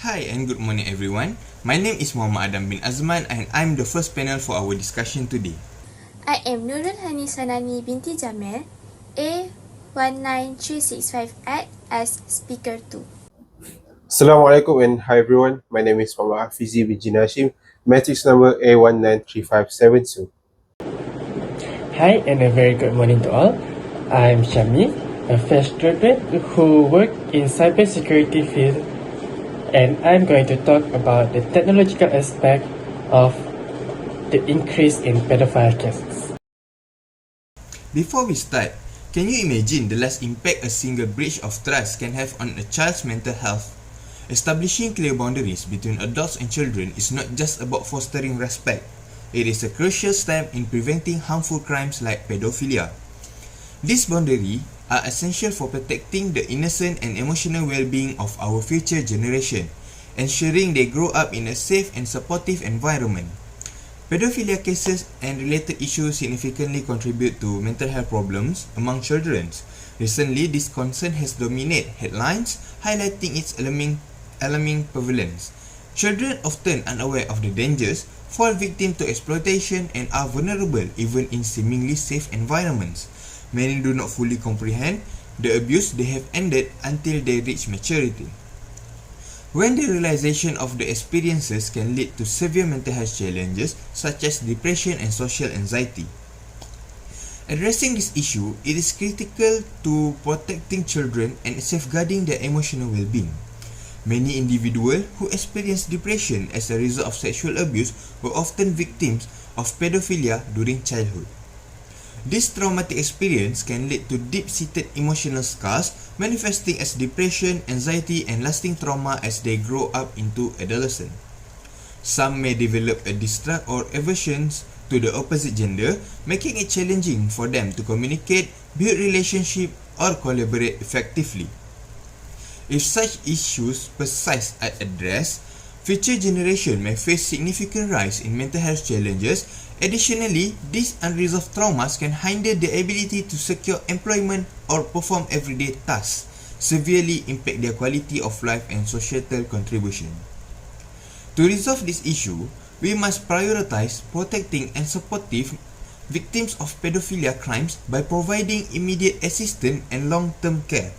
Hi and good morning everyone. My name is Muhammad Adam bin Azman and I'm the first panel for our discussion today. I am Nurul Hanisanani binti Jamil, A19365 as Speaker 2. Assalamualaikum and hi everyone. My name is Muhammad Hafizi bin Hashim, matrix number A193572. Hi and a very good morning to all. I'm Shami, a fresh graduate who work in cybersecurity field, and I'm going to talk about the technological aspect of the increase in pedophile cases. Before we start, can you imagine the less impact a single breach of trust can have on a child's mental health? Establishing clear boundaries between adults and children is not just about fostering respect. It is a crucial step in preventing harmful crimes like pedophilia. These boundaries are essential for protecting the innocent and emotional well-being of our future generation, ensuring they grow up in a safe and supportive environment. Pedophilia cases and related issues significantly contribute to mental health problems among children. Recently, this concern has dominated headlines, highlighting its alarming prevalence. Children, often unaware of the dangers, fall victim to exploitation and are vulnerable even in seemingly safe environments. Many do not fully comprehend the abuse they have ended until they reach maturity. When the realization of the experiences can lead to severe mental health challenges such as depression and social anxiety. Addressing this issue, it is critical to protecting children and safeguarding their emotional well-being. Many individuals who experience depression as a result of sexual abuse were often victims of pedophilia during childhood. This traumatic experience can lead to deep-seated emotional scars, manifesting as depression, anxiety, and lasting trauma as they grow up into adolescence. Some may develop a distrust or aversion to the opposite gender, making it challenging for them to communicate, build relationships, or collaborate effectively. If such issues persist unaddressed, future generations may face significant rise in mental health challenges. Additionally, these unresolved traumas can hinder their ability to secure employment or perform everyday tasks, severely impact their quality of life and societal contribution. To resolve this issue, we must prioritize protecting and supporting victims of pedophilia crimes by providing immediate assistance and long-term care.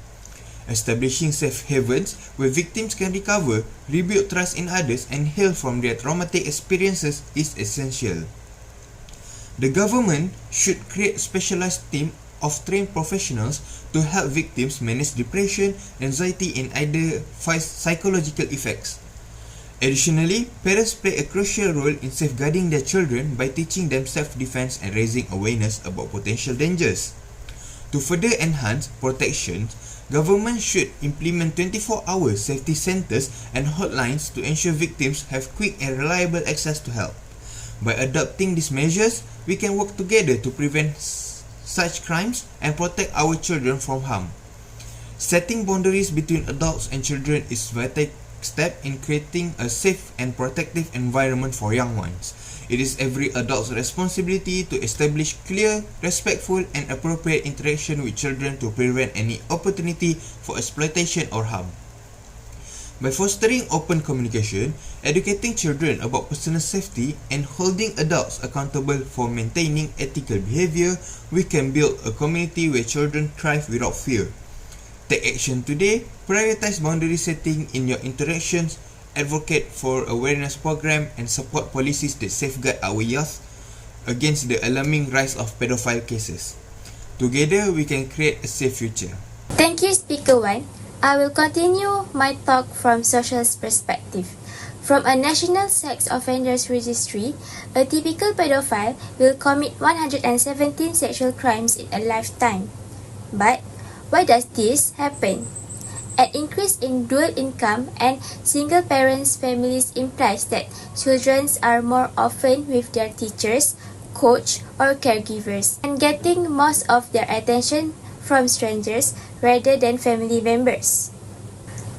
Establishing safe havens where victims can recover, rebuild trust in others, and heal from their traumatic experiences is essential. The government should create a specialized team of trained professionals to help victims manage depression, anxiety, and identify psychological effects. Additionally, parents play a crucial role in safeguarding their children by teaching them self-defense and raising awareness about potential dangers. To further enhance protection, government should implement 24-hour safety centers and hotlines to ensure victims have quick and reliable access to help. By adopting these measures, we can work together to prevent such crimes and protect our children from harm. Setting boundaries between adults and children is a vital step in creating a safe and protective environment for young ones. It is every adult's responsibility to establish clear, respectful, and appropriate interaction with children to prevent any opportunity for exploitation or harm. By fostering open communication, educating children about personal safety, and holding adults accountable for maintaining ethical behavior, we can build a community where children thrive without fear. Take action today, prioritize boundary setting in your interactions, advocate for awareness program, and support policies that safeguard our youth against the alarming rise of pedophile cases. Together, we can create a safe future. Thank you, Speaker 1. I will continue my talk from social perspective. From a national sex offenders registry, a typical pedophile will commit 117 sexual crimes in a lifetime. But why does this happen? An increase in dual income and single parents families implies that children are more often with their teachers, coach, or caregivers, and getting most of their attention from strangers rather than family members.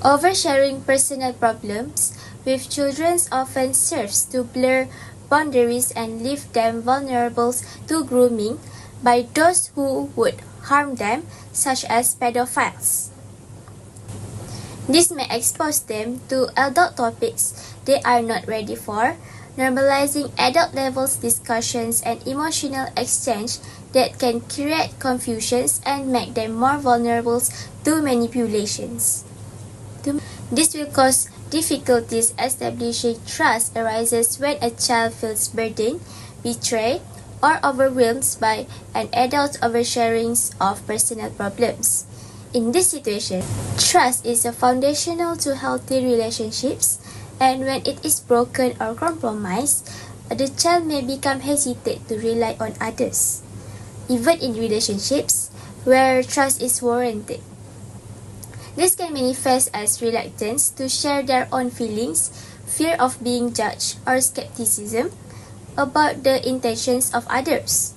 Oversharing personal problems with children often serves to blur boundaries and leave them vulnerable to grooming by those who would harm them, such as pedophiles. This may expose them to adult topics they are not ready for, normalizing adult levels discussions and emotional exchange that can create confusions and make them more vulnerable to manipulations. This will cause difficulties establishing trust arises when a child feels burdened, betrayed, or overwhelmed by an adult's oversharing of personal problems. In this situation, trust is a foundational to healthy relationships, and when it is broken or compromised, the child may become hesitant to rely on others, even in relationships where trust is warranted. This can manifest as reluctance to share their own feelings, fear of being judged, or skepticism about the intentions of others.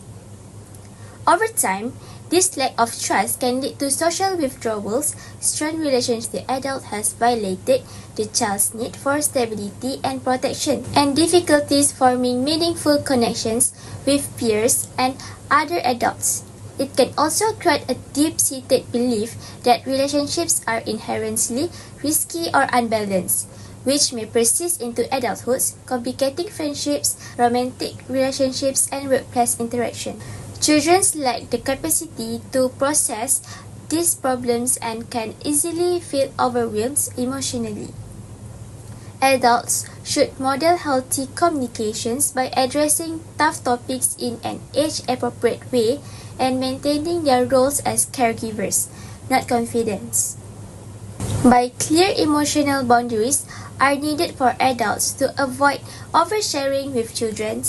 Over time, this lack of trust can lead to social withdrawals, strained relations the adult has violated the child's need for stability and protection, and difficulties forming meaningful connections with peers and other adults. It can also create a deep-seated belief that relationships are inherently risky or unbalanced, which may persist into adulthood, complicating friendships, romantic relationships, and workplace interaction. Children lack the capacity to process these problems and can easily feel overwhelmed emotionally. Adults should model healthy communications by addressing tough topics in an age-appropriate way and maintaining their roles as caregivers, not confidants. By clear emotional boundaries are needed for adults to avoid oversharing with children,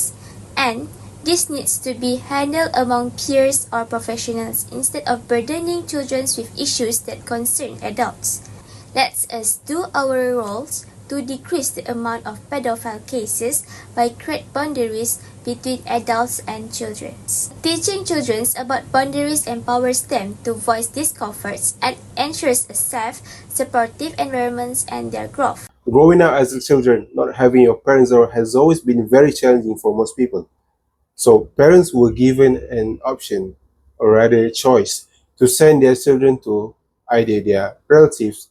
and this needs to be handled among peers or professionals instead of burdening children with issues that concern adults. Let us do our roles to decrease the amount of pedophile cases by creating boundaries between adults and children. Teaching children about boundaries empowers them to voice discomforts and ensures a safe, supportive environment and their growth. Growing up as a children, not having your parents around has always been very challenging for most people. So parents were given an option, or rather a choice, to send their children to either their relatives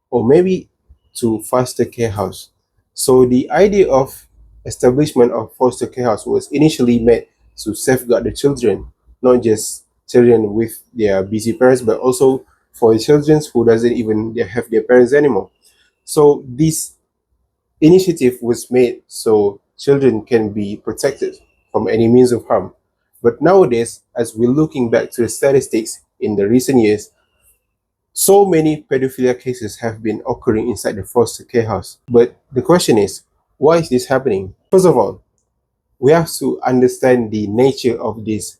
or maybe to foster care house. So the idea of establishment of foster care house was initially meant to safeguard the children, not just children with their busy parents, but also for the children who doesn't even have their parents anymore. So this initiative was made so children can be protected from any means of harm. But nowadays, as we're looking back to the statistics in the recent years, so many pedophilia cases have been occurring inside the foster care house. But the question is, why is this happening? First of all, we have to understand the nature of these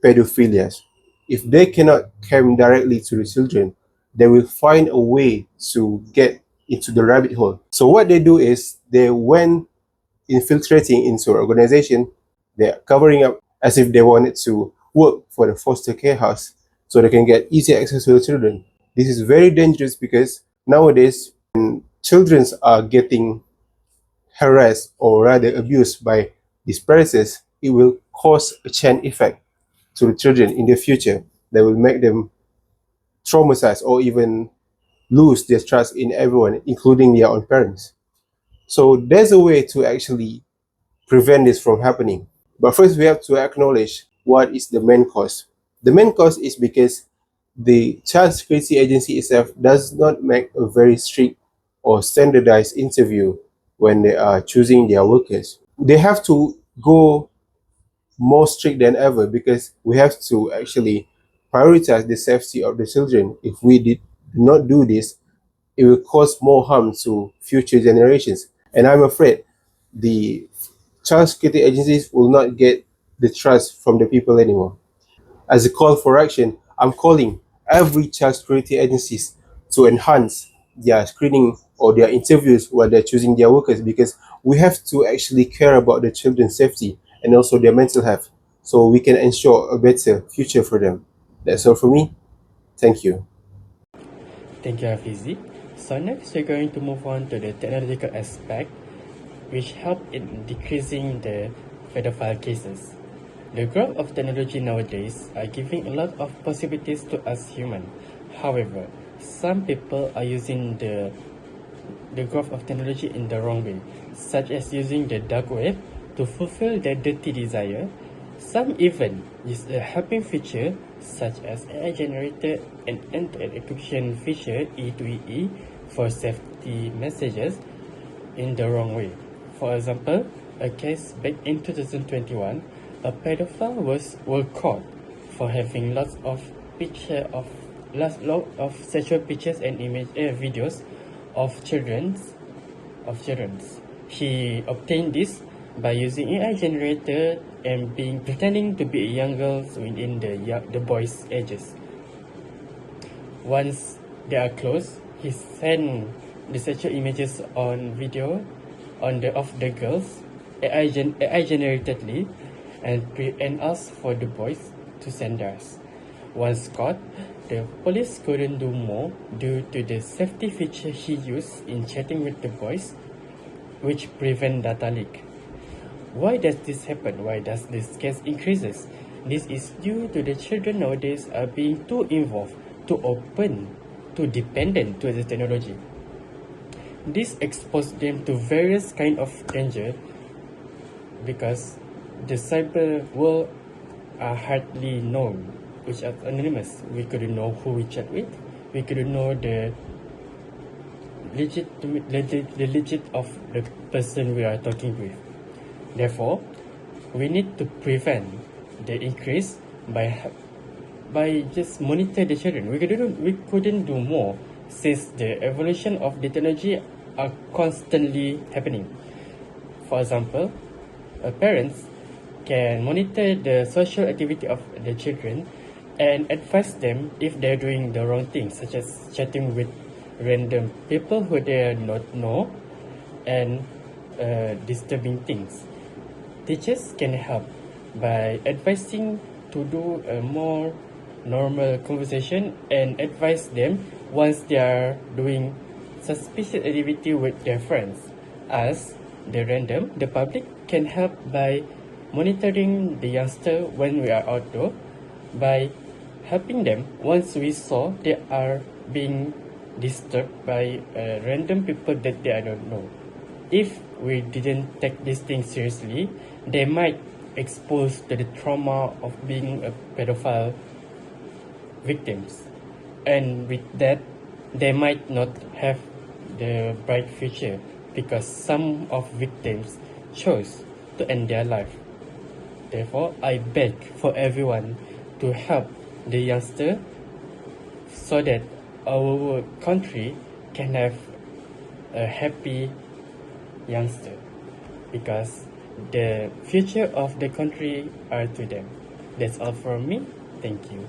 pedophilias. If they cannot come directly to the children, they will find a way to get into the rabbit hole. So what they do is when infiltrating into an organization, they're covering up as if they wanted to work for the foster care house so they can get easy access to the children. This is very dangerous because nowadays, when children are getting harassed or rather abused by these predators, it will cause a chain effect to the children in the future that will make them traumatized or even lose their trust in everyone, including their own parents. So there's a way to actually prevent this from happening. But first, we have to acknowledge what is the main cause. The main cause is because the Child Security Agency itself does not make a very strict or standardized interview when they are choosing their workers. They have to go more strict than ever because we have to actually prioritize the safety of the children. If we did not do this, it will cause more harm to future generations. And I'm afraid the child security agencies will not get the trust from the people anymore. As a call for action, I'm calling every child security agencies to enhance their screening or their interviews while they're choosing their workers, because we have to actually care about the children's safety and also their mental health so we can ensure a better future for them. That's all for me. Thank you. Thank you, Hafizi. So next, we're going to move on to the technological aspect, which help in decreasing the pedophile cases. The growth of technology nowadays are giving a lot of possibilities to us humans. However, some people are using the growth of technology in the wrong way, such as using the dark web to fulfill their dirty desire. Some even use a helping feature such as AI generated and end-to-end encryption feature E2EE for safety messages in the wrong way. For example, a case back in 2021, a pedophile was caught for having lots of sexual pictures and videos of children's. He obtained this by using AI generator and pretending to be a young girl within the boys' ages. Once they are close, he sent the sexual images on video of the girls AI generatedly and asked for the boys to send theirs. Once caught, the police couldn't do more due to the safety feature he used in chatting with the boys, which prevent data leak. Why does this happen? Why does this case increases? This is due to the children nowadays are being too involved, too open, too dependent to the technology. This exposes them to various kind of danger because the cyber world are hardly known, which are anonymous. We couldn't know who we chat with. We couldn't know the legit of the person we are talking with. Therefore, we need to prevent the increase by just monitor the children. We couldn't do more since the evolution of the technology are constantly happening. For example, parents can monitor the social activity of the children and advise them if they're doing the wrong things, such as chatting with random people who they not know and disturbing things. Teachers can help by advising to do a more normal conversation and advise them once they are doing suspicious activity with their friends. As the public can help by monitoring the youngster when we are outdoor, by helping them once we saw they are being disturbed by random people that they don't know. If we didn't take these things seriously, they might expose to the trauma of being a pedophile victims, and with that they might not have the bright future because some of victims chose to end their life. Therefore, I beg for everyone to help the youngster so that our country can have a happy youngster, because the future of the country are to them. That's all from me. Thank you.